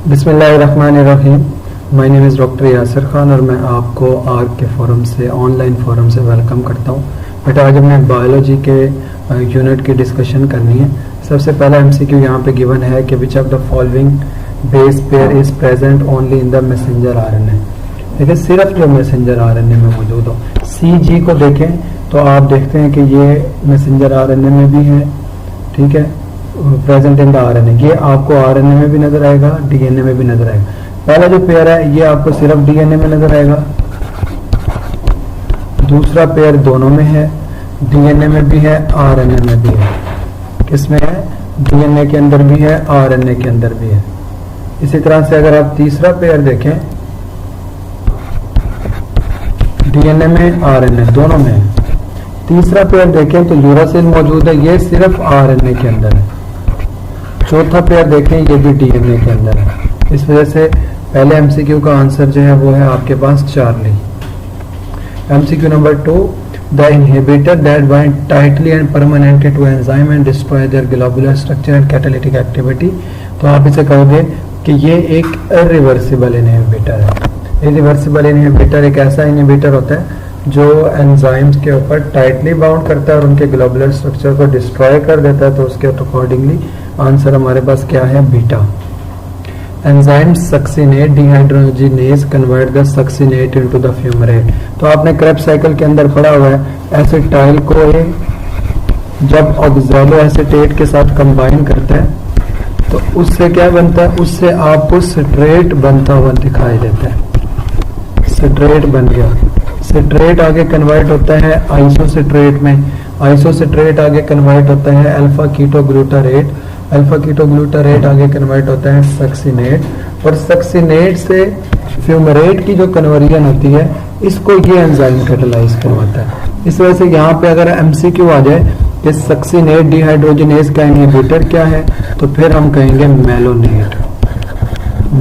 बिस्मिल्लाहिर्रहमानिर्रहीम। My name is doctor Yasir Khan और मैं आपको आर्क के फोरम से ऑनलाइन फोरम से वेलकम करता हूँ। बट आज हमने बायोलॉजी के यूनिट की डिस्कशन करनी है। सबसे पहला एमसीक्यू यहाँ पे गिवन है कि which of the following base pair is present only in the messenger RNA. देखिए सिर्फ जो मैसेंजर आरएनए में मौजूद हो। सीजी को देखें तो आप देखते हैं कि ये मैसेंजर आरएनए में भी है, ठीक है, प्रेजेंट इन द आरएनए। ये आपको आरएनए में भी नजर आएगा, डीएनए में भी नजर आएगा। पहला जो पेयर है ये आपको सिर्फ डीएनए में नजर आएगा, दूसरा पेयर दोनों में है, डीएनए में भी है, आरएनए में भी है। किसमें है? डीएनए के अंदर भी है, आरएनए के अंदर भी है। इसी तरह से अगर आप तीसरा पेयर देखें, डीएनए में, आरएनए दोनों में है। तीसरा पेयर देखें तो यूरासिल मौजूद है, ये सिर्फ आरएनए के अंदर है। चौथा पेयर देखें ये भी डीएनए के अंदर है। इस वजह से पहले एमसीक्यू का आंसर जो है वो है आपके पास Charlie. MCQ number 2, the inhibitor that bind tightly and permanently to enzyme and destroy their globular structure and catalytic activity. तो आप इसे कहोगे कि ये एक इरिवर्सिबल इनहिबिटर है। इरिवर्सिबल इनहिबिटर एक ऐसा इनहिबिटर होता है जो एंजाइम्स के ऊपर टाइटली बाउंड करता है और उनके ग्लोबुलर स्ट्रक्चर को डिस्ट्रॉय कर देता है। तो उसके अकॉर्डिंगली आंसर हमारे पास क्या है? Beta. Enzyme succinate dehydrogenase convert the succinate into the fumarate. तो आपने क्रेब्स साइकिल के अंदर पढ़ा हुआ है, एसिटाइल को जब ऑक्सैलो एसीटेट के साथ कंबाइन करता है तो उससे क्या बनता है? उससे आपको सिट्रेट बनता हुआ दिखाई देता है। सिट्रेट बन गया। सिट्रेट आगे कन्वर्ट होता है आइसोसिट्रेट में, आइसोसिट्रेट आगे कन्वर्ट होता है अल्फा कीटोग्लूटारेट, अल्फा कीटोग्लूटारेट आगे कन्वर्ट होता है सक्सिनेट, और सक्सिनेट से फ्यूमरेट की जो कन्वर्जन होती है इसको ये एंजाइम कैटालाइज करवाता है। इस वजह से यहाँ पे अगर एमसीक्यू आ जाए कि सक्सिनेट डिहाइड्रोजिनेज का इनहिबिटर क्या है तो फिर हम कहेंगे मेलोनेट।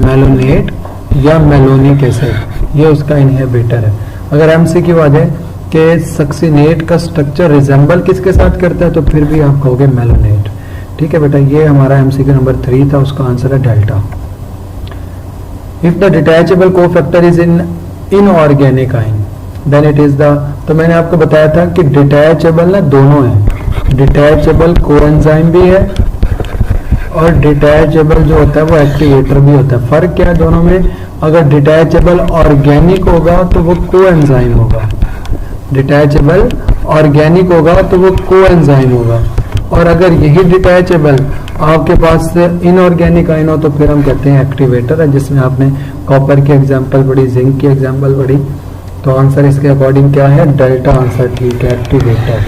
मेलोनेट या मेलोनिक एसिड, ये उसका इनहिबिटर है। अगर एमसीक्यू आ जाए कि सक्सिनेट का स्ट्रक्चर रिजेंबल किसके साथ करता है तो फिर भी आप कहोगे मेलोनेट। ठीक है बेटा, ये हमारा एमसीक्यू नंबर 3 था, उसका आंसर है delta. If the detachable cofactor is in inorganic ion then it is the, तो मैंने आपको बताया था कि डिटैचेबल ना दोनों है, डिटैचेबल कोएंजाइम भी है और डिटैचेबल जो होता है वो एक्टिवेटर भी होता है। फर्क क्या है दोनों में? अगर डिटैचेबल ऑर्गेनिक होगा तो वो कोएंजाइम होगा, डिटैचेबल ऑर्गेनिक होगा तो वो कोएंजाइम होगा, और अगर यही डिटैचेबल आपके पास इनऑर्गेनिक आयन हो तो फिर हम कहते हैं एक्टिवेटर है। जिसमें आपने कॉपर की एग्जांपल पढ़ी, जिंक की एग्जांपल पढ़ी, तो आंसर इसके अकॉर्डिंग क्या है? डेल्टा आंसर ठीक है, activator.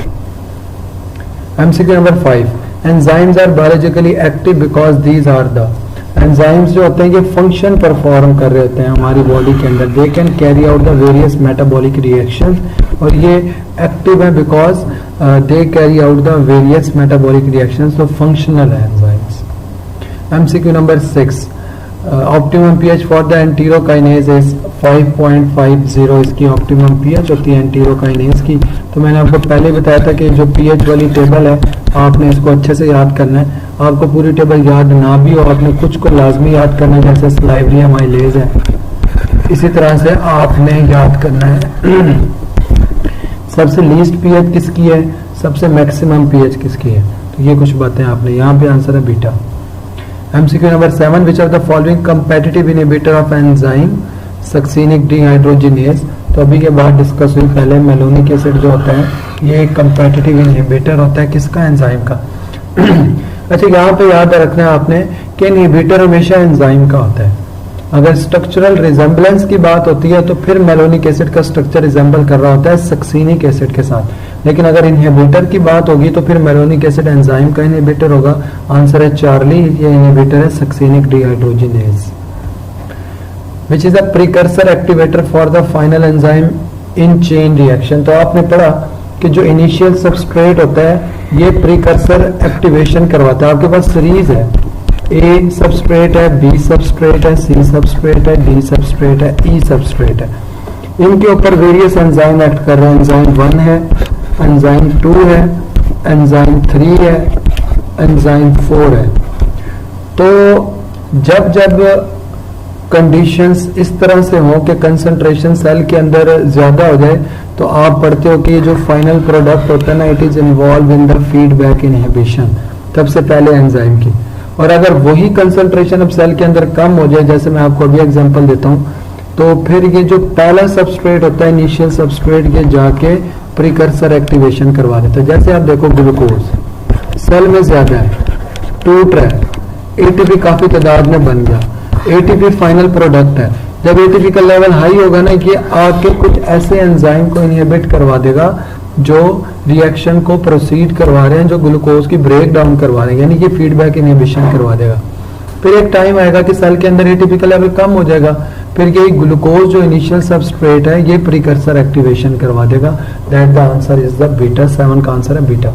MCQ number 5, enzymes are biologically active because these are the, enzymes जो होते हैं ये फंक्शन परफॉर्म कर रहे होते हैं हमारी बॉडी के अंदर। They can carry out the various metabolic reactions, और ये एक्टिव है because they carry out the various metabolic reactions, तो फंक्शनल है enzymes. MCQ number 6, optimum pH for the enterokinase is 5.50, इसकी ऑप्टिमम पीएच होती है एंटीरोकाइनेज की। तो मैंने आपको पहले बताया था कि जो पीएच वाली टेबल है आपने इसको अच्छे से याद करना है। आपको पूरी टेबल याद ना भी हो, आपने कुछ को लाजमी याद करना है, जैसे स्लाइवरी अमाइलेज है, इसी तरह से आपने याद करना है सबसे लीस्ट पीएच किसकी है, सबसे मैक्सिमम पीएच किसकी है। तो ये कुछ बातें आपने, यहाँ पे आंसर है beta. MCQ number 7, which are the following competitive inhibitor of enzyme succinic dehydrogenase. तो अभी ये बात डिस्कस हुई पहले, मेलोनिक एसिड जो होता है ये एक कंपेटिटिव इनहिबिटर होता है किसका? एंजाइम का। अच्छा, यहाँ पे याद रखना है आपने कि इनहिबिटर हमेशा एंजाइम का होता है। अगर स्ट्रक्चरल रिजेंबलेंस की बात होती है तो फिर मेलोनिक एसिड का स्ट्रक्चर रिजेंबल कर रहा होता है सक्सिनिक एसिड के साथ, लेकिन अगर इनहिबिटर की बात होगी तो फिर मेलोनिक एसिड एंजाइम का इनहिबिटर होगा। आंसर है चार्ली, ये इनहिबिटर है succinic dehydrogenase. Which is a precursor activator for the final enzyme in chain reaction. तो आपने पढ़ा कि जो इनिशियल सबस्ट्रेट होता है ये प्रीकर्सर एक्टिवेशन करवाता है। आपके पास सीरीज है, ए सबस्ट्रेट है, बी सबस्ट्रेट है, सी सबस्ट्रेट है, डी सबस्ट्रेट है, ई सबस्ट्रेट है। इनके ऊपर वेरियस एंजाइम एक्ट कर रहे हैं। एंजाइम 1 है, एंजाइम 2 है, एंजाइम 3 है, एंजाइम 4 है। तो जब जब कंडीशंस इस तरह से हो कि कंसंट्रेशन सेल के अंदर ज्यादा हो जाए, तो आप पढ़ते हो कि जो फाइनल प्रोडक्ट होता है ना, it is involve in the feedback inhibition, सबसे पहले एंजाइम की। और अगर वही कंसंट्रेशन अब सेल के अंदर कम हो जाए, जैसे मैं आपको अभी एग्जांपल देता हूं, तो फिर ये जो पहला सबस्ट्रेट होता है, इनिशियल सबस्ट्रेट, ये जाके प्रिकर्सर एक्टिवेशन करवा देता है। जैसे आप देखो ग्लूकोज सेल में ज्यादा है, टूट रहा है, एटीपी काफी तादाद में बन गया, एटीपी फाइनल प्रोडक्ट है। जब एटीपी का लेवल हाई होगा ना, ये आके कुछ ऐसे एंजाइम को इनहिबिट करवा देगा जो रिएक्शन को प्रोसीड करवा रहे हैं, जो ग्लूकोज की ब्रेक डाउन करवा रहे हैं, यानी कि फीडबैक इनहिबिशन करवा देगा। फिर एक टाइम आएगा कि सेल के अंदर एटीपी का लेवल कम हो जाएगा, फिर ये ग्लूकोज जो इनिशियल सबस्ट्रेट है, ये प्रीकर्सर एक्टिवेशन करवा देगा। That the answer is the beta. 7 का आंसर है बीटा।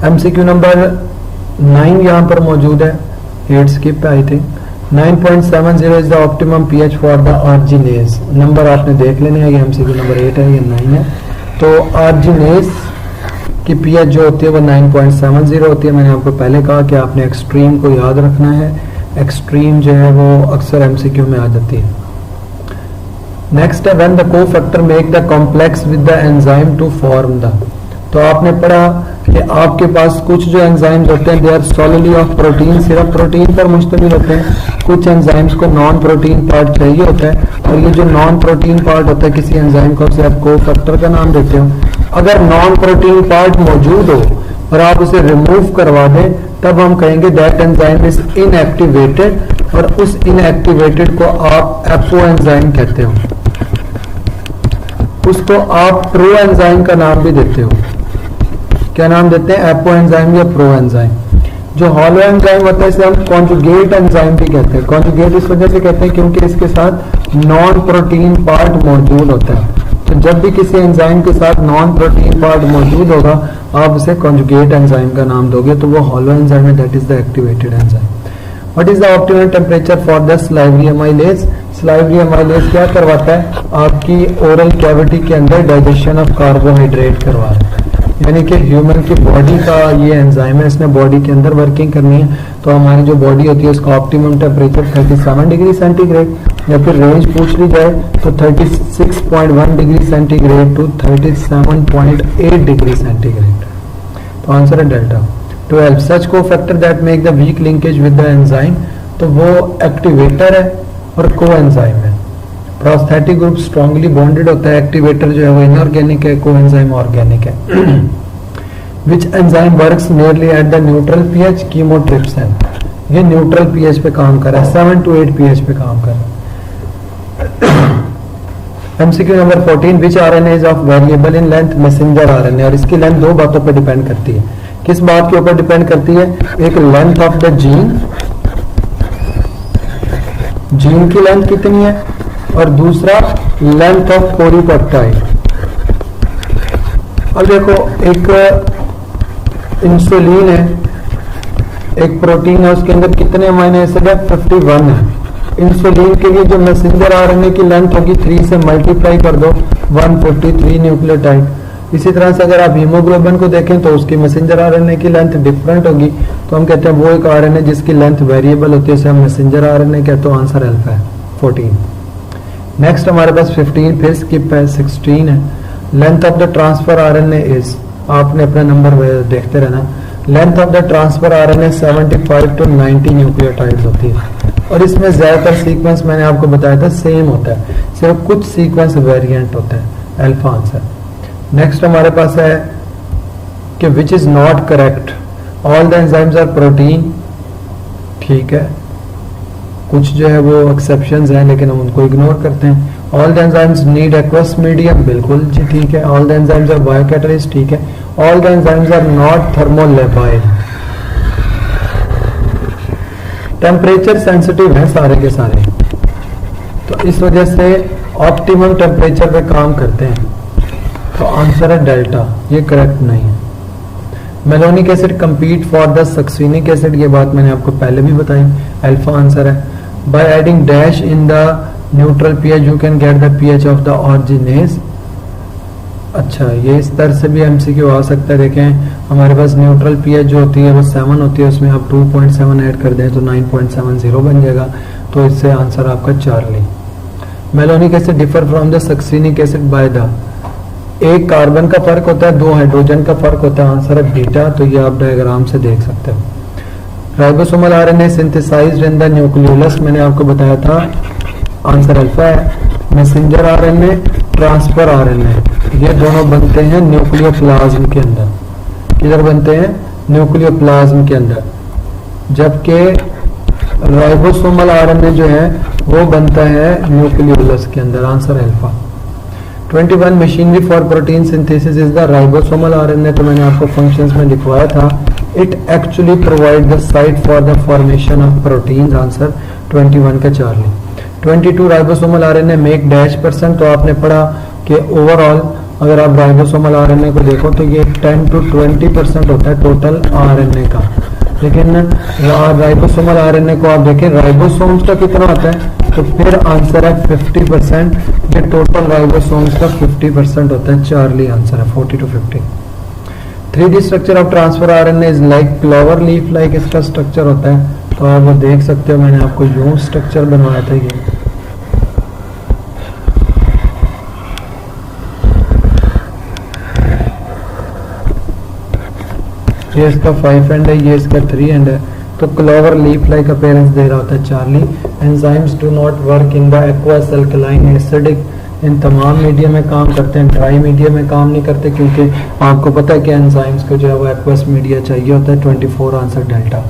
एमसीक्यू नंबर 9 यहां पर मौजूद है, 8 skip I think. 9.70 is the optimum pH for the arginase. Number आपने देख लेने हैं, ये एमसीक्यू नंबर 8 है, ये 9 है। तो आर्जिनेज की पीएच जो होती है वो 9.70 होती है। मैंने आपको पहले कहा कि आपने एक्सट्रीम को याद रखना है, एक्सट्रीम जो है वो अक्सर एमसीक्यू में आ जाती है। नेक्स्ट है when the cofactor make the complex with the enzyme to form the. तो आपने पढ़ा कि आपके पास कुछ जो एंजाइम्स होते हैं, they are solidly of protein, सिर्फ प्रोटीन पर मुश्तमिल होते हैं। कुछ एंजाइम्स को नॉन प्रोटीन पार्ट चाहिए होता है, और ये जो नॉन प्रोटीन पार्ट होता है किसी एंजाइम का, उसे आप कोफैक्टर का नाम देते हो। अगर नॉन प्रोटीन पार्ट मौजूद हो और आप उसे रिमूव करवा दें, तब हम कहेंगे दैट एंजाइम इज इनएक्टिवेटेड, और उस इनएक्टिवेटेड को आप एपो एंजाइम कहते हो। उसको आप प्रो एंजाइम का नाम भी देते हो। क्या नाम देते हैं? एपो एंजाइम या प्रो एंजाइम। जो हॉलो एंजाइम होता है इसे हम कॉन्जुगेट एंजाइम भी कहते हैं। कॉन्जुगेट इस वजह से कहते हैं क्योंकि इसके साथ नॉन प्रोटीन पार्ट मौजूद होता है। तो जब भी किसी एंजाइम के साथ नॉन प्रोटीन पार्ट मौजूद होगा, आप उसे कॉन्जुगेट एंजाइम का नाम दोगे, तो वो हॉलो एंजाइम है, that is the activated enzyme. What is the optimum temperature for the salivary amylase? Salivary amylase क्या करवाता है? आपकी ओरल कैविटी के अंदर डाइजेशन ऑफ कार्बोहाइड्रेट करवा रहा है। यानी कि ह्यूमन की बॉडी का ये एंजाइम है, इसने बॉडी के अंदर वर्किंग करनी है, तो हमारी जो बॉडी होती है उसका ऑप्टिमम टेम्परेचर 37 डिग्री सेंटीग्रेड, या फिर रेंज पूछ ली जाए तो 36.1 degree centigrade to 37.8 degree centigrade. तो आंसर है delta. 12 such cofactor that make the weak linkage with the enzyme. तो वो एक्टिवेटर है और को एंजाइम है। प्रोस्थेटिक ग्रुप स्ट्रांगली बॉन्डेड होता है, एक्टिवेटर जो है वो इनऑर्गेनिक है, को एंजाइम ऑर्गेनिक है। Which enzyme works nearly at the neutral pH? Chymotrypsin. ये न्यूट्रल पीएच पे काम कर रहा है, 7 to 8 पीएच पे काम कर रहा है। MCQ number 14 which RNA is of variable in length? Messenger RNA. और इसकी लेंथ दो बातों पर डिपेंड करती है। किस बात के ऊपर डिपेंड करती है? एक length of the gene, gene की लेंथ कितनी है, और दूसरा लेंथ ऑफ पॉलीपेप्टाइड। अब देखो, एक इंसुलिन है, एक प्रोटीन है, उसके अंदर कितने अमीनो एसिड है? 51 है। इंसुलिन के लिए जो मैसेंजर आरएनए की लेंथ होगी 3 से मल्टीप्लाई कर दो, 153 न्यूक्लियोटाइड। इसी तरह से अगर आप हीमोग्लोबिन को देखें तो उसकी मैसेंजर आरएनए की लेंथ डिफरेंट होगी, तो हम कहते हैं वो एक आरएनए जिसकी लेंथ वेरिएबल होती है, उसे हम मैसेंजर आरएनए कहते हैं। आंसर अल्फा है 14। नेक्स्ट हमारे पास 15 फिर स्किप है, 16 है। Length of the transfer RNA is, आपने अपना नंबर देखते रहना। Length of the transfer RNA 75 to 90 nucleotides होती है, और इसमें ज्यादातर सीक्वेंस मैंने आपको बताया था सेम होता है, सिर्फ कुछ सीक्वेंस वेरिएंट होता है। Alpha answer. नेक्स्ट हमारे पास है कि which is not correct? All the enzymes are protein. ठीक है, कुछ जो है वो एक्सेप्शंस हैं, लेकिन हम उनको इग्नोर करते हैं। All the enzymes need aqueous medium, बिल्कुल जी ठीक है। All the enzymes are biocatalyst, ठीक है। All the enzymes are not thermolabile. Temperature sensitive है सारे के सारे, तो इस वजह से ऑप्टिमम टेम्परेचर पे काम करते हैं। तो आंसर है डेल्टा, ये करेक्ट नहीं है। Malonic acid compete for the succinic acid, ये बात मैंने आपको पहले भी बताई। अल्फा आंसर है। By adding dash in the neutral pH you can get the pH of the arginase. अच्छा, ये इस तरह से भी एमसीक्यू आ सकता है। देखें हमारे पास न्यूट्रल पीएच जो होती है वो 7 होती है, उसमें आप 2.7 ऐड कर दें तो 9.70 बन जाएगा। तो इससे आंसर आपका Charlie. Malonic acid differ from the succinic acid by the, एक कार्बन का फर्क होता है, 2 हाइड्रोजन का फर्क होता है, आंसर है बीटा। तो ये आप डायग्राम से देख सकते हो। Ribosomal RNA synthesized in the nucleolus, मैंने आपको बताया था, आंसर अल्फा है। मैसेंजर आरएनए, ट्रांसफर आरएनए, ये दोनों बनते हैं न्यूक्लियोप्लाज्म के अंदर। किधर बनते हैं? न्यूक्लियोप्लाज्म के अंदर। जबकि राइबोसोमल आरएनए जो है वो बनता है न्यूक्लियोलस के अंदर, answer alpha. 21 machinery for protein synthesis is the ribosomal RNA, तो मैंने आपको फंक्शंस में लिखवाया था। It actually provide the site for the formation of protein, answer 21 का Charlie. 22 ribosomal RNA make dash %, तो आपने पढ़ा कि ओवरऑल अगर आप राइबोसोमल आरएनए को देखो तो ये 10 to 20% होता है टोटल आरएनए का। लेकिन राइबोसोमल आरएनए को आप देखें राइबोसोम्स का कितना होता है, तो फिर आंसर है 50%। ये टोटल राइबोसोम्स का 50% होता है, चार्ली आंसर है 40 to 50। 3D structure of transfer RNA is like clover leaf like, इसका स्ट्रक्चर होता है। तो आप वो देख सकते हो, मैंने आपको यूं स्ट्रक्चर बनवाया था। ये इसका 5 एंड है, ये इसका 3 एंड है। तो क्लोवर लीफ लाइक अपीयरेंस दे रहा होता है Charlie. Enzymes do not work in the aqueous alkaline acidic, इन तमाम मीडियम में काम करते हैं, ड्राई मीडियम में काम नहीं करते, क्योंकि आपको पता है कि एंजाइम्स को जो है वो एक्वस मीडिया चाहिए होता है। 24 answer delta.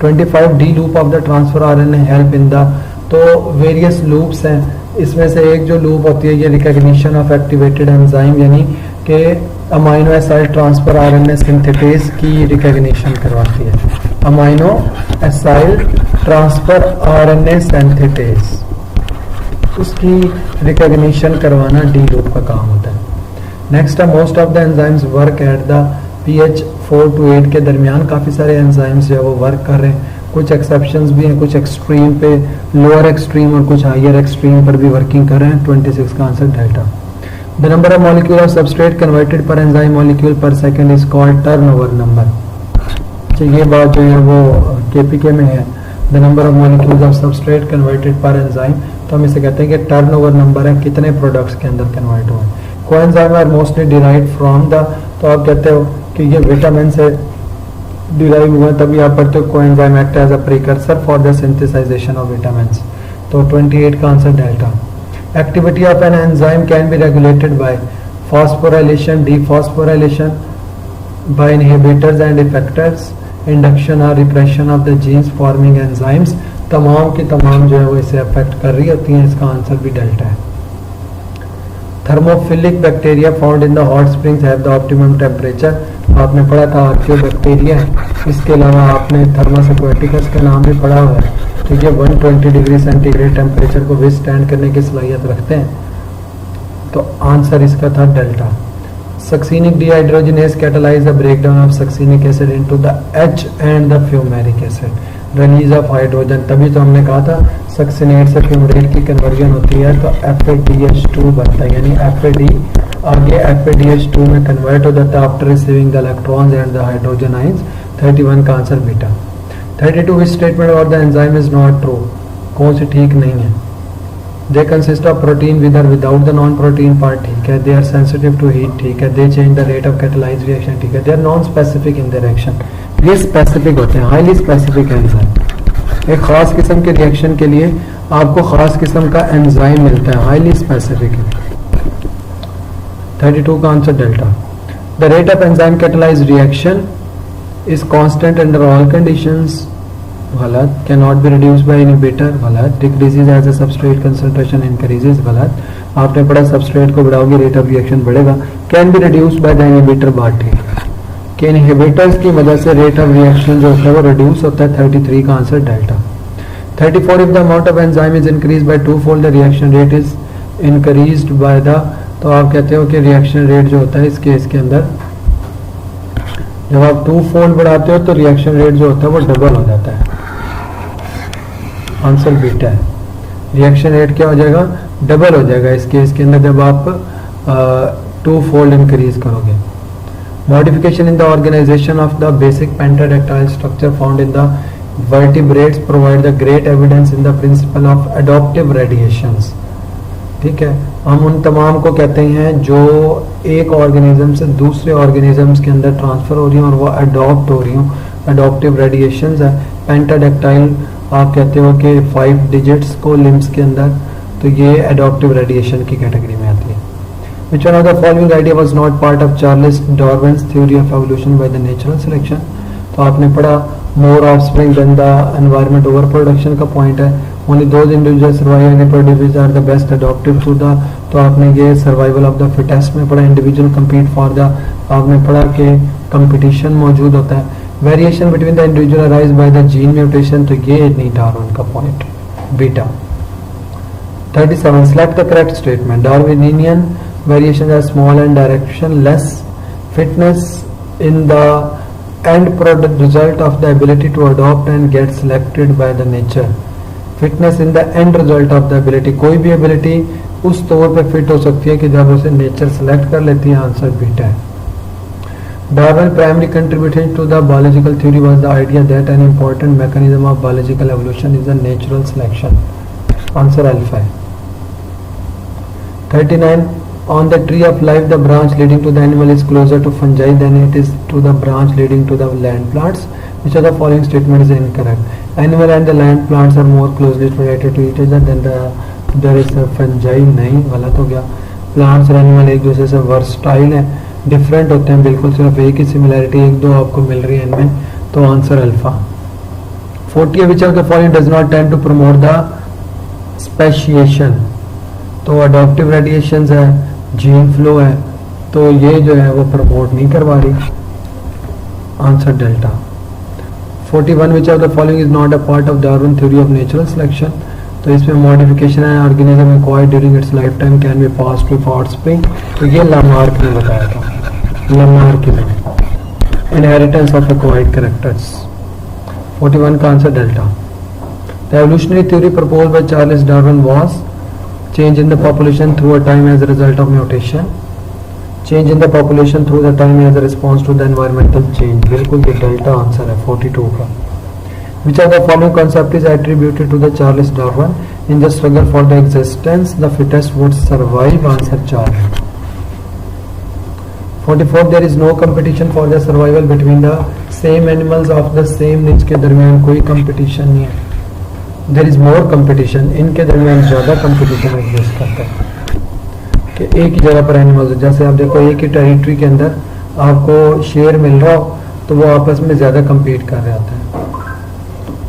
25 D loop of the transfer RNA help in the, तो वेरियस लूप्स हैं, इसमें से एक जो लूप होती है ये रिकॉग्निशन ऑफ एक्टिवेटेड एंजाइम, यानी कि amino aside transfer RNA synthetase की रिकॉग्निशन करवाती है। Amino aside transfer RNA synthetase, उसकी रिकॉग्निशन करवाना डी लूप का काम होता है। नेक्स्ट है most of the enzymes work at the pH 4 to 8 के दरमियान। काफ़ी सारे एंजाइम्स जो है वो वर्क कर रहे हैं, कुछ एक्सेप्शंस भी हैं, कुछ एक्सट्रीम पे, लोअर एक्सट्रीम और कुछ हायर एक्सट्रीम पर भी वर्किंग कर रहे हैं। 26 का answer delta. The number of molecule of substrate converted पर एंजाइम मॉलिक्यूल पर second is called turnover number. अच्छा, ये बात जो है वो केपीके में है। The number of molecules of substrate converted पर एंजाइम, तो हम इसे कहते हैं कि टर्नओवर नंबर है, कितने प्रोडक्ट्स के अंदर कन्वर्ट हुए। Coenzyme are mostly derived from the, तो आप कहते हो कि ये विटामिन से डिराइव हुआ, तभी आप पढ़ते हो coenzyme act as a precursor for the synthesization of vitamins. तो 28 का answer delta. Activity of an enzyme can be regulated by phosphorylation, dephosphorylation, by inhibitors and effectors, induction और repression of the genes forming enzymes. तमाम की तमाम जो है वो इसे अफेक्ट कर रही होती हैं, इसका आंसर भी डेल्टा है। Thermophilic bacteria found in the hot springs have the optimum temperature, आपने पढ़ा था आर्कियोबैक्टीरिया। इसके अलावा आपने थर्मस एक्वाटिकस का नाम भी पढ़ा हुआ है। तो ये 120 डिग्री सेंटीग्रेड टेम्परेचर को विथस्टैंड करने की सलाहियत रखते हैं। तो आंसर इसका था delta. Succinic dehydrogenase catalyse the breakdown of succinic acid into the H and the fumaric acid, release of hydrogen. तभी तो हमने कहा था सक्सिनेट से फ्यूमरेट की कन्वर्जन होती है, तो FADH2 बनता है, यानी FAD आगे FADH2 में कन्वर्ट हो जाता है after receiving the electrons and the hydrogen ions. 31 का आंसर बीटा। 32 विच स्टेटमेंट और the enzyme is not true, कौन सी ठीक नहीं है। They consist of protein with और without the non protein part, ठीक है। They are sensitive to heat, ठीक है। They change the rate of catalyse reaction, ठीक है। They are non specific in their action, ये स्पेसिफिक होते हैं, हाईली स्पेसिफिक एंजाइम। एक खास किस्म के रिएक्शन के लिए आपको खास किस्म का एंजाइम मिलता है, हाईली स्पेसिफिक है। 32 का answer delta. The rate of enzyme catalyse reaction is constant under all conditions, गलत। Can not be reduced by inhibitor, गलत। Decreases as a substrate concentration increases, गलत। आपने पढ़ा सबस्ट्रेट को बढ़ाओगे रेट ऑफ रिएक्शन बढ़ेगा। Can be reduced by the inhibitor, बात ठीक है कि इनहिबिटर्स की वजह से रेट ऑफ रिएक्शन जो होता है वो रिड्यूस होता है। 33 का answer delta. 34 if the amount of enzyme is increase by 2-fold the reaction rate is increased by the, तो आप कहते हो कि रिएक्शन रेट जो होता है इस केस के अंदर जब आप 2-fold बढ़ाते हो तो रिएक्शन रेट जो होता है वो डबल हो जाता है, आंसर बीटा है। रिएक्शन रेट क्या हो जाएगा, डबल हो जाएगा इस केस के अंदर जब आप 2 fold इंक्रीज करोगे। Modification in the organization of the basic pentadactyl structure found in the vertebrates provide the great evidence in the principle of adaptive radiations. ठीक है, हम उन तमाम को कहते हैं जो एक ऑर्गेनिज्म से दूसरे ऑर्गेनिजम्स के अंदर ट्रांसफर हो रही हैं और वो अडॉप्ट हो रही हूँ, अडॉप्टिव रेडिएशंस है। पेंटाडेक्टाइल आप कहते हो कि 5 डिजिट्स को लिम्स के अंदर, तो ये अडॉप्टिव रेडिएशन की कैटेगरी में आती है। Which one of the following idea was not part of Charles Darwin's theory of evolution by the natural selection? तो आपने पढ़ा more offspring than the environment overproduction का पॉइंट है। Only those individuals survive and reproduce are the best adaptive to the, तो आपने ये survival of the fittest में पढ़ा। individual compete for the, आपने पढ़ा कि competition मौजूद होता है। variation between the individual arise by the gene mutation, तो ये नहीं डार्विन का point, beta. 37 select the correct statement. Darwinian variations are small and directionless. Fitness in the end product result of the ability to adopt and get selected by the nature. Fitness in the end result of the ability, कोई भी ability उस तौर पे fit हो सकती है कि जब उसे नेचर सेलेक्ट कर लेती है। आंसर बीटा है। Darwin primary contribution to the biological theory was the idea that an important mechanism of biological evolution is a natural selection. Answer alpha है। 39 on the tree of life the branch leading to the animal is closer to fungi than it is to the branch leading to the land plants. Which of the following statement is incorrect? Animal and the land plants are more closely related to each other than there is a fungi. नहीं, गलत हो गया। Plants और animal एक दूसरे से versatile है, different होते हैं बिल्कुल, सिर्फ एक ही सिमिलैरिटी एक दो आपको मिल रही है इनमें, तो answer alpha. 40 which of the following does not tend to promote the speciation? तो अडॉप्टिव रेडिएशंस है, जीन फ्लो है, तो ये जो है वो प्रमोट नहीं करवा रही। Answer delta. 41 which of the following is not a part of Darwin theory of natural selection? तो इसमें मॉडिफिकेशन है, organism acquired during its life time can be passed to offspring, तो ये लामार्क ने बताया था, लामार्क ने इनहेरिटेंस ऑफ एक्वायर्ड कैरेक्टर्स। 41 का answer delta. The evolutionary theory proposed by Charles Darwin was change in the population through a time as a result of mutation, change in the population through the time as a response to the environmental change। बिल्कुल ये delta answer है 42 का। Which of the following concept is attributed to the Charles Darwin? In the struggle for the existence, the fittest would survive। Answer 4। 44 there is no competition for the survival between the same animals of the same niche के दरमियान कोई competition नहीं है। There is more competition, इनके दरमियान ज़्यादा competition exist करता है कि एक ही जगह पर एनिमल्स, जैसे आप देखो एक ही टेरिटरी के अंदर आपको शेयर मिल रहा हो तो वो आपस में ज़्यादा compete कर रहे होते हैं।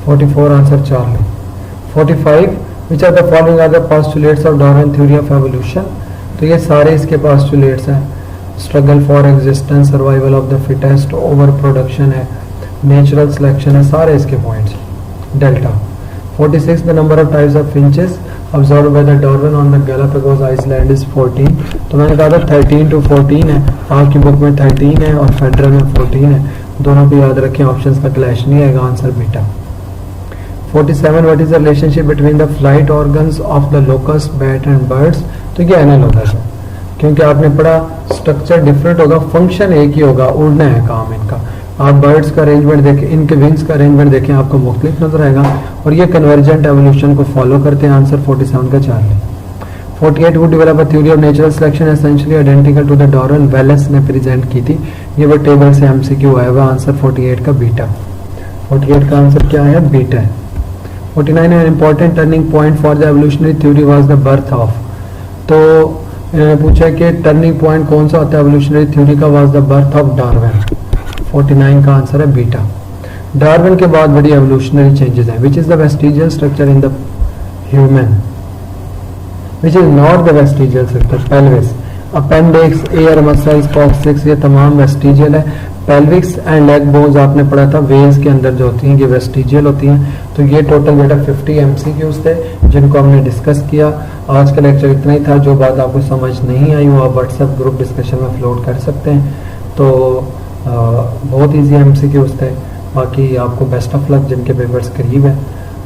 44 आंसर 4 में। 45 which are the following are the postulates of Darwin theory of evolution? तो ये सारे इसके पोस्टुलेट्स हैं। Struggle for existence, survival of the fittest, over production है, नेचुरल सिलेक्शन है, सारे इसके points. Delta. 46 the number of types of finches observed by the Darwin on the Galapagos Island is 14। तो मैंने कहा था 13 to 14 है, आपकी बुक में 13 है और फेडरल में 14 है, दोनों को याद रखें, ऑप्शंस का क्लैश नहीं आएगा। Answer beta. 47 what is the relationship between the flight organs of the locust, bat and birds? तो ये एनालॉगस है, क्योंकि आपने पढ़ा स्ट्रक्चर डिफरेंट होगा, फंक्शन एक ही होगा, उड़ना है काम इनका। आप बर्ड्स का अरेंजमेंट देखें, इनके विंग्स का अरेंजमेंट देखें, आपको मुख्तलिफ नजर आएगा और ये कन्वर्जेंट एवोल्यूशन को फॉलो करते हैं। आंसर 47 का 4 है। 48 would develop a theory of natural selection essentially identical to the Darwin, Wallace ने प्रेजेंट की थी, ये वो टेबल से एमसीक्यू आया हुआ। आंसर 48 का बीटा। 48 का आंसर क्या है? बीटा है। 49 an important turning point for the evolutionary theory was the birth of, तो पूछा कि टर्निंग पॉइंट कौन सा होता है एवोल्यूशनरी थ्योरी का? Was the birth of Darwin. 49 का आंसर है बीटा। डार्विन के बाद बड़ी एवोल्यूशनरी चेंजेस हैं। Which is the vestigial structure in the human? Which is not the vestigial structure? Pelvis, appendix, air muscles, coccyx, ये तमाम vestigial है। पेल्विक्स एंड लेग बोन्स आपने पढ़ा था वेल्स के अंदर जो होती हैं ये वेस्टिजियल होती हैं। तो ये टोटल बेटा 50 एमसीक्यूज थे जिनको हमने डिस्कस किया। आज का लेक्चर इतना ही था। जो बात आपको समझ नहीं आई वो आप व्हाट्सएप ग्रुप डिस्कशन में फ्लोट कर सकते हैं। तो बहुत ईजी एमसीक्यूज थे। बाकी आपको बेस्ट ऑफ लक जिनके पेपर्स करीब है।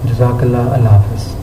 जज़ाकल्लाह, अल्लाह हाफ़िज़।